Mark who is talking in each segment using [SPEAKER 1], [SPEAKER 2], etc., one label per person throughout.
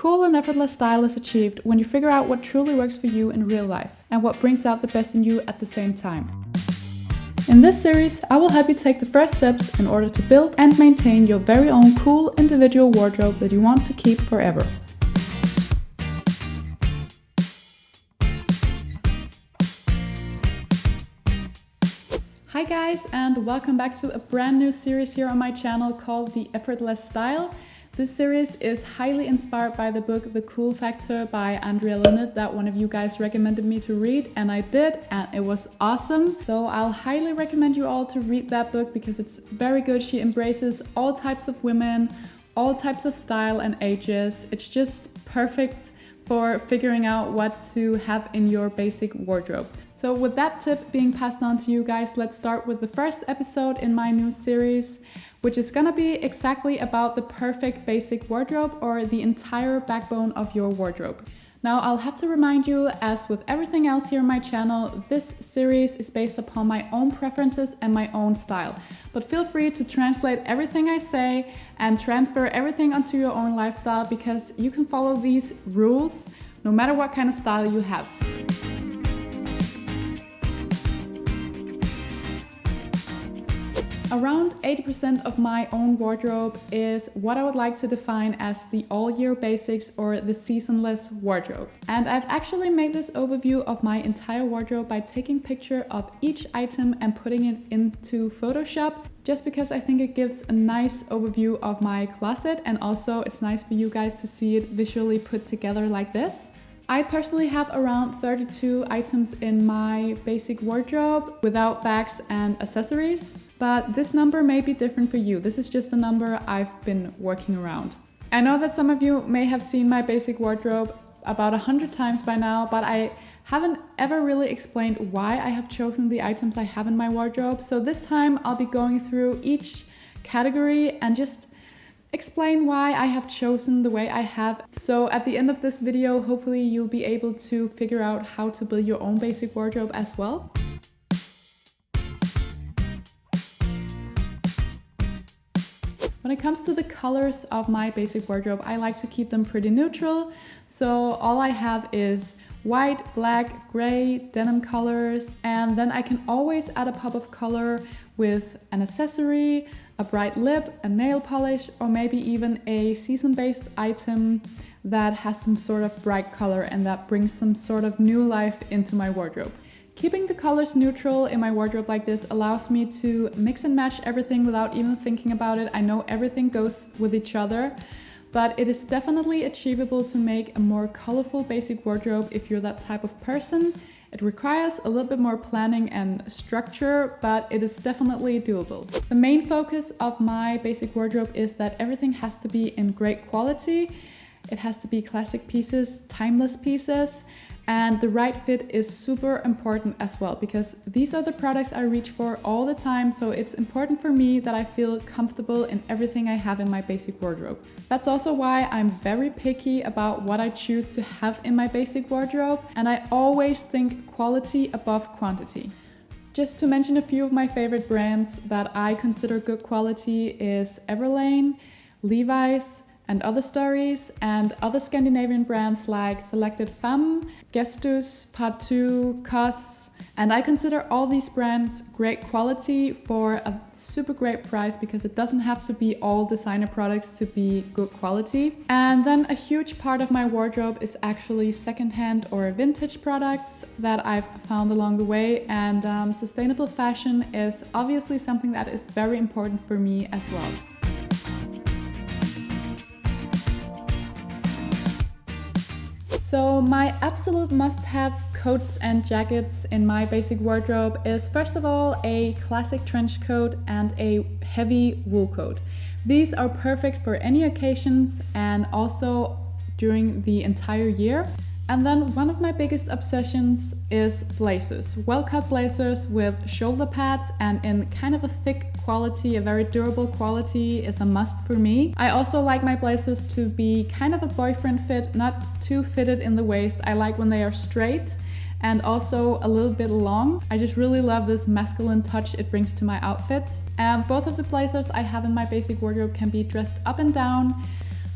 [SPEAKER 1] Cool and effortless style is achieved when you figure out what truly works for you in real life and what brings out the best in you at the same time. In this series, I will help you take the first steps in order to build and maintain your very own cool individual wardrobe that you want to keep forever. Hi guys, and welcome back to a brand new series here on my channel called The Effortless Style. This series is highly inspired by the book The Cool Factor by Andrea Linnet that one of you guys recommended me to read, and I did, and it was awesome. So I'll highly recommend you all to read that book because it's very good. She embraces all types of women, all types of style and ages. It's just perfect for figuring out what to have in your basic wardrobe. So with that tip being passed on to you guys, let's start with the first episode in my new series, which is gonna be exactly about the perfect basic wardrobe, or the entire backbone of your wardrobe. Now, I'll have to remind you, as with everything else here on my channel, this series is based upon my own preferences and my own style. But feel free to translate everything I say and transfer everything onto your own lifestyle, because you can follow these rules no matter what kind of style you have. Around 80% of my own wardrobe is what I would like to define as the all-year basics, or the seasonless wardrobe. And I've actually made this overview of my entire wardrobe by taking a picture of each item and putting it into Photoshop, just because I think it gives a nice overview of my closet, and also it's nice for you guys to see it visually put together like this. I personally have around 32 items in my basic wardrobe without bags and accessories, but this number may be different for you. This is just the number I've been working around. I know that some of you may have seen my basic wardrobe about 100 times by now, but I haven't ever really explained why I have chosen the items I have in my wardrobe. So this time I'll be going through each category and just explain why I have chosen the way I have. So at the end of this video, hopefully you'll be able to figure out how to build your own basic wardrobe as well. When it comes to the colors of my basic wardrobe, I like to keep them pretty neutral. So all I have is white, black, gray, denim colors, and then I can always add a pop of color with an accessory, a bright lip, a nail polish, or maybe even a season-based item that has some sort of bright color and that brings some sort of new life into my wardrobe. Keeping the colors neutral in my wardrobe like this allows me to mix and match everything without even thinking about it. I know everything goes with each other, but it is definitely achievable to make a more colorful basic wardrobe if you're that type of person. It requires a little bit more planning and structure, but it is definitely doable. The main focus of my basic wardrobe is that everything has to be in great quality. It has to be classic pieces, timeless pieces, and the right fit is super important as well, because these are the products I reach for all the time. So it's important for me that I feel comfortable in everything I have in my basic wardrobe. That's also why I'm very picky about what I choose to have in my basic wardrobe, and I always think quality above quantity. Just to mention a few of my favorite brands that I consider good quality is Everlane, Levi's, and Other Stories, and other Scandinavian brands like Selected Femme, Gestus, Partout, COS, and I consider all these brands great quality for a super great price, because it doesn't have to be all designer products to be good quality. And then a huge part of my wardrobe is actually secondhand or vintage products that I've found along the way, and sustainable fashion is obviously something that is very important for me as well. So my absolute must-have coats and jackets in my basic wardrobe is, first of all, a classic trench coat and a heavy wool coat. These are perfect for any occasions and also during the entire year. And then one of my biggest obsessions is blazers. Well-cut blazers with shoulder pads and in kind of a thick quality, a very durable quality is a must for me. I also like my blazers to be kind of a boyfriend fit, not too fitted in the waist. I like when they are straight and also a little bit long. I just really love this masculine touch it brings to my outfits. And both of the blazers I have in my basic wardrobe can be dressed up and down.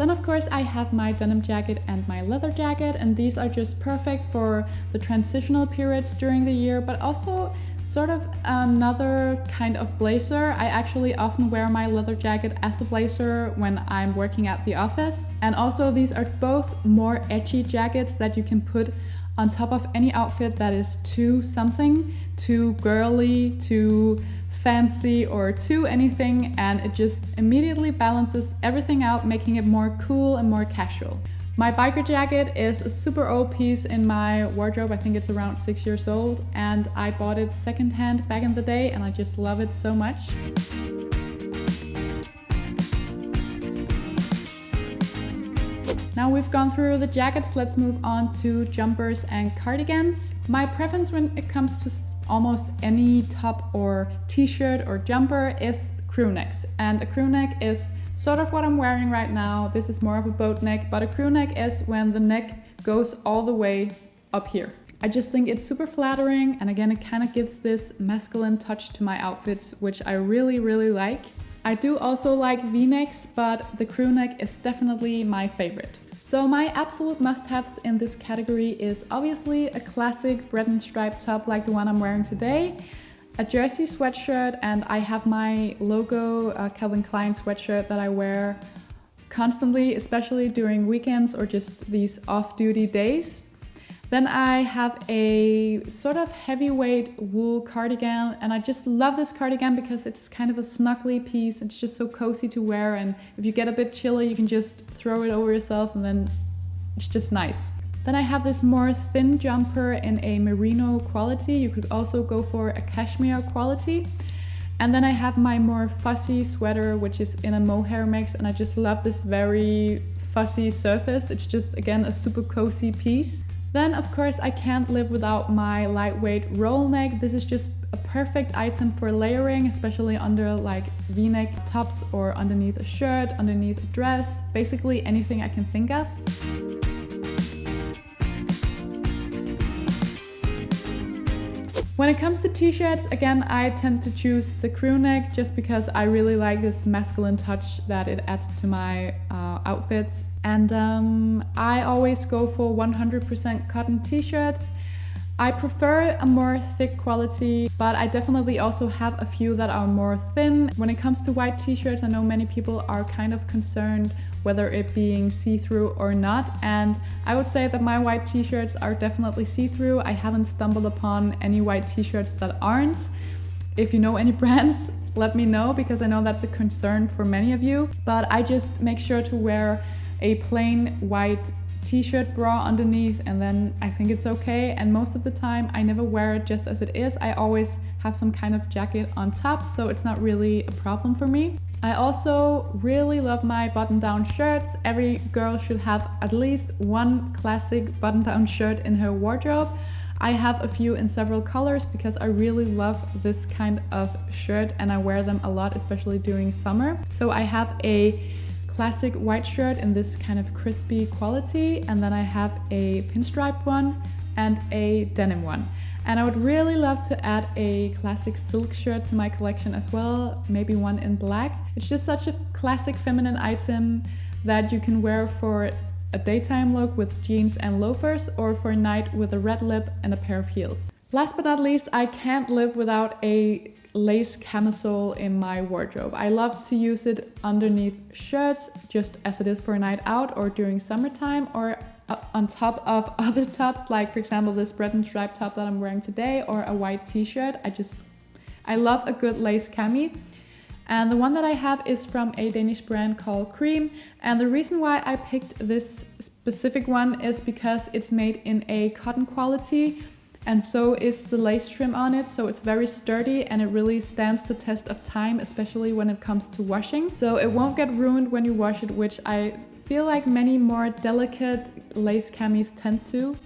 [SPEAKER 1] Then of course I have my denim jacket and my leather jacket, and these are just perfect for the transitional periods during the year, but also sort of another kind of blazer. I actually often wear my leather jacket as a blazer when I'm working at the office. And also these are both more edgy jackets that you can put on top of any outfit that is too something, too girly, too fancy, or too anything, and it just immediately balances everything out, making it more cool and more casual. My biker jacket is a super old piece in my wardrobe. I think it's around 6 years old, and I bought it secondhand back in the day, and I just love it so much. Now we've gone through the jackets, let's move on to jumpers and cardigans. My preference when it comes to almost any top or t-shirt or jumper is crew necks, and a crew neck is sort of what I'm wearing right now. This is more of a boat neck, but a crew neck is when the neck goes all the way up here. I just think it's super flattering, and again, it kind of gives this masculine touch to my outfits, which I really, really like. I do also like V-necks, but the crew neck is definitely my favorite. So my absolute must-haves in this category is obviously a classic Breton stripe top like the one I'm wearing today, a jersey sweatshirt, and I have my logo Calvin Klein sweatshirt that I wear constantly, especially during weekends or just these off-duty days. Then I have a sort of heavyweight wool cardigan, and I just love this cardigan because it's kind of a snuggly piece. It's just so cozy to wear, and if you get a bit chilly, you can just throw it over yourself, and then it's just nice. Then I have this more thin jumper in a merino quality. You could also go for a cashmere quality. And then I have my more fussy sweater, which is in a mohair mix, and I just love this very fussy surface. It's just, again, a super cozy piece. Then, of course, I can't live without my lightweight roll neck. This is just a perfect item for layering, especially under like V-neck tops or underneath a shirt, underneath a dress, basically anything I can think of. When it comes to t-shirts, again, I tend to choose the crew neck just because I really like this masculine touch that it adds to my outfits. And I always go for 100% cotton t-shirts. I prefer a more thick quality, but I definitely also have a few that are more thin. When it comes to white t-shirts, I know many people are kind of concerned whether it being see-through or not, and I would say that my white t-shirts are definitely see-through. I haven't stumbled upon any white t-shirts that aren't. If you know any brands, let me know, because I know that's a concern for many of you, but I just make sure to wear a plain white t-shirt bra underneath, and then I think it's okay. And most of the time I never wear it just as it is. I always have some kind of jacket on top, so it's not really a problem for me. I also really love my button-down shirts. Every girl should have at least one classic button-down shirt in her wardrobe. I have a few in several colors because I really love this kind of shirt, and I wear them a lot, especially during summer. So I have a classic white shirt in this kind of crispy quality, and then I have a pinstripe one and a denim one. And I would really love to add a classic silk shirt to my collection as well, maybe one in black. It's just such a classic feminine item that you can wear for a daytime look with jeans and loafers, or for a night with a red lip and a pair of heels. Last but not least, I can't live without a lace camisole in my wardrobe. I love to use it underneath shirts, just as it is for a night out or during summertime, or on top of other tops, like for example this Breton stripe top that I'm wearing today, or a white t-shirt. I love a good lace cami. And the one that I have is from a Danish brand called Cream. And the reason why I picked this specific one is because it's made in a cotton quality, and so is the lace trim on it. So it's very sturdy and it really stands the test of time, especially when it comes to washing. So it won't get ruined when you wash it, which I feel like many more delicate lace camis tend to.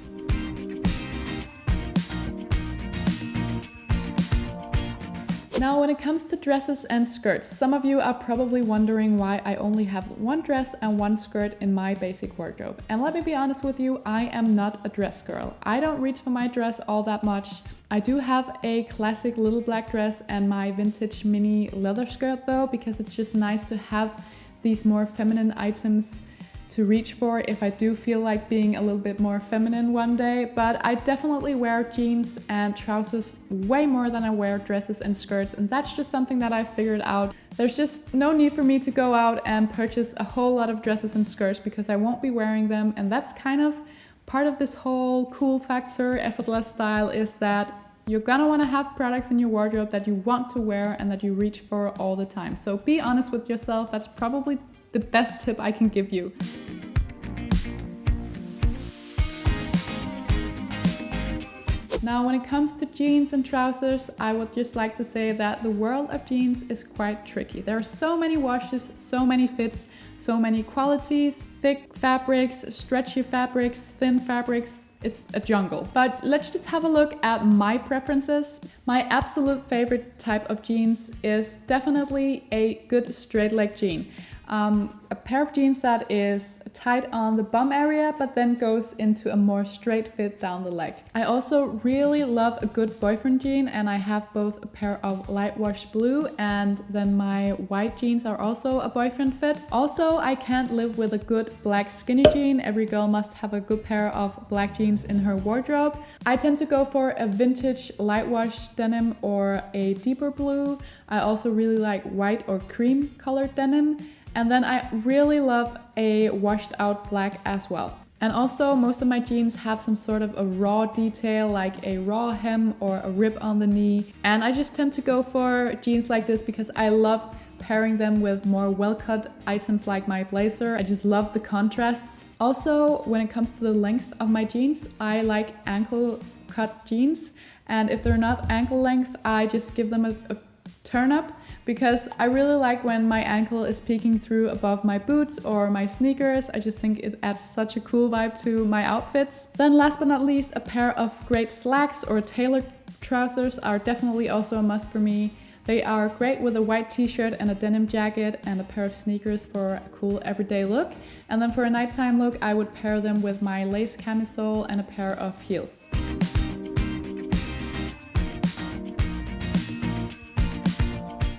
[SPEAKER 1] Now, when it comes to dresses and skirts, some of you are probably wondering why I only have one dress and one skirt in my basic wardrobe. And let me be honest with you, I am not a dress girl. I don't reach for my dress all that much. I do have a classic little black dress and my vintage mini leather skirt though, because it's just nice to have these more feminine items to reach for if I do feel like being a little bit more feminine one day, but I definitely wear jeans and trousers way more than I wear dresses and skirts, and that's just something that I figured out. There's just no need for me to go out and purchase a whole lot of dresses and skirts because I won't be wearing them, and that's kind of part of this whole cool factor, effortless style, is that you're gonna wanna have products in your wardrobe that you want to wear and that you reach for all the time. So be honest with yourself, that's probably the best tip I can give you. Now, when it comes to jeans and trousers, I would just like to say that the world of jeans is quite tricky. There are so many washes, so many fits, so many qualities, thick fabrics, stretchy fabrics, thin fabrics. It's a jungle. But let's just have a look at my preferences. My absolute favorite type of jeans is definitely a good straight leg jean. A pair of jeans that is tight on the bum area but then goes into a more straight fit down the leg. I also really love a good boyfriend jean, and I have both a pair of light wash blue and then my white jeans are also a boyfriend fit. Also, I can't live with a good black skinny jean. Every girl must have a good pair of black jeans in her wardrobe. I tend to go for a vintage light wash denim or a deeper blue. I also really like white or cream colored denim. And then I really love a washed out black as well. And also most of my jeans have some sort of a raw detail, like a raw hem or a rib on the knee. And I just tend to go for jeans like this because I love pairing them with more well-cut items like my blazer. I just love the contrasts. Also, when it comes to the length of my jeans, I like ankle cut jeans. And if they're not ankle length, I just give them a turn up, because I really like when my ankle is peeking through above my boots or my sneakers. I just think it adds such a cool vibe to my outfits. Then last but not least, a pair of great slacks or tailored trousers are definitely also a must for me. They are great with a white t-shirt and a denim jacket and a pair of sneakers for a cool everyday look. And then for a nighttime look, I would pair them with my lace camisole and a pair of heels.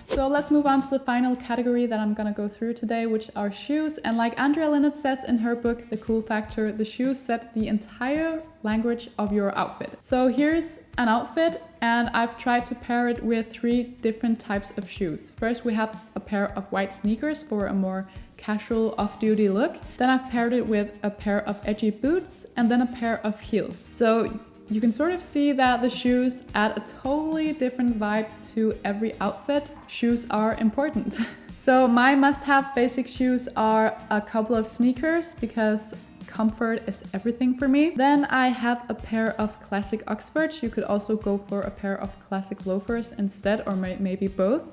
[SPEAKER 1] So let's move on to the final category that I'm gonna go through today, which are shoes. And like Andrea Linnet says in her book, The Cool Factor, the shoes set the entire language of your outfit. So here's an outfit, and I've tried to pair it with 3 different types of shoes. First, we have a pair of white sneakers for a more casual off-duty look. Then I've paired it with a pair of edgy boots and then a pair of heels. So you can sort of see that the shoes add a totally different vibe to every outfit. Shoes are important. So my must-have basic shoes are a couple of sneakers because comfort is everything for me. Then I have a pair of classic Oxfords. You could also go for a pair of classic loafers instead, or maybe both.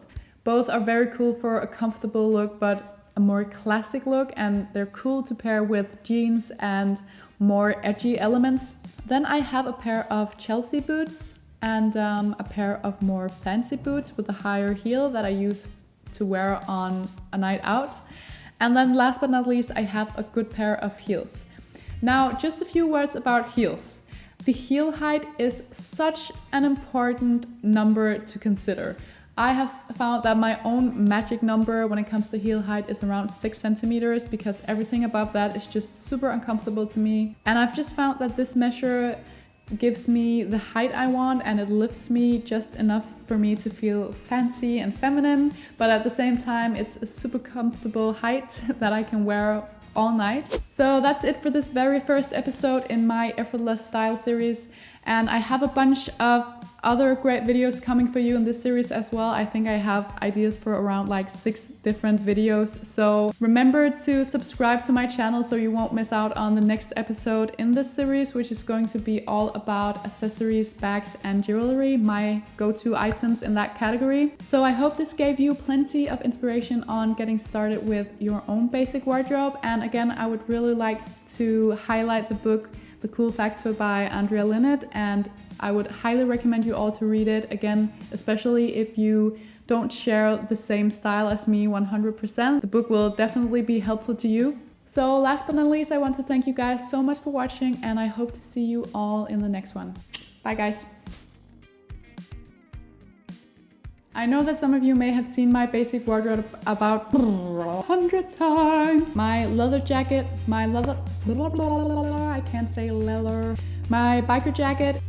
[SPEAKER 1] Both are very cool for a comfortable look, but a more classic look, and they're cool to pair with jeans and more edgy elements. Then I have a pair of Chelsea boots and a pair of more fancy boots with a higher heel that I use to wear on a night out. And then last but not least, I have a good pair of heels. Now, just a few words about heels. The heel height is such an important number to consider. I have found that my own magic number when it comes to heel height is around 6 centimeters, because everything above that is just super uncomfortable to me. And I've just found that this measure gives me the height I want, and it lifts me just enough for me to feel fancy and feminine, but at the same time it's a super comfortable height that I can wear all night. So that's it for this very first episode in my effortless style series, and I have a bunch of other great videos coming for you in this series as well. I think I have ideas for around like 6 different videos. So remember to subscribe to my channel so you won't miss out on the next episode in this series, which is going to be all about accessories, bags and jewelry, my go-to items in that category. So I hope this gave you plenty of inspiration on getting started with your own basic wardrobe. And again, I would really like to highlight the book The Cool Factor by Andrea Linnet, and I would highly recommend you all to read it, again, especially if you don't share the same style as me 100%. The book will definitely be helpful to you. So last but not least, I want to thank you guys so much for watching, and I hope to see you all in the next one. Bye guys. I know that some of you may have seen my basic wardrobe about 100 times. My leather jacket, my leather, I can't say leather. My biker jacket.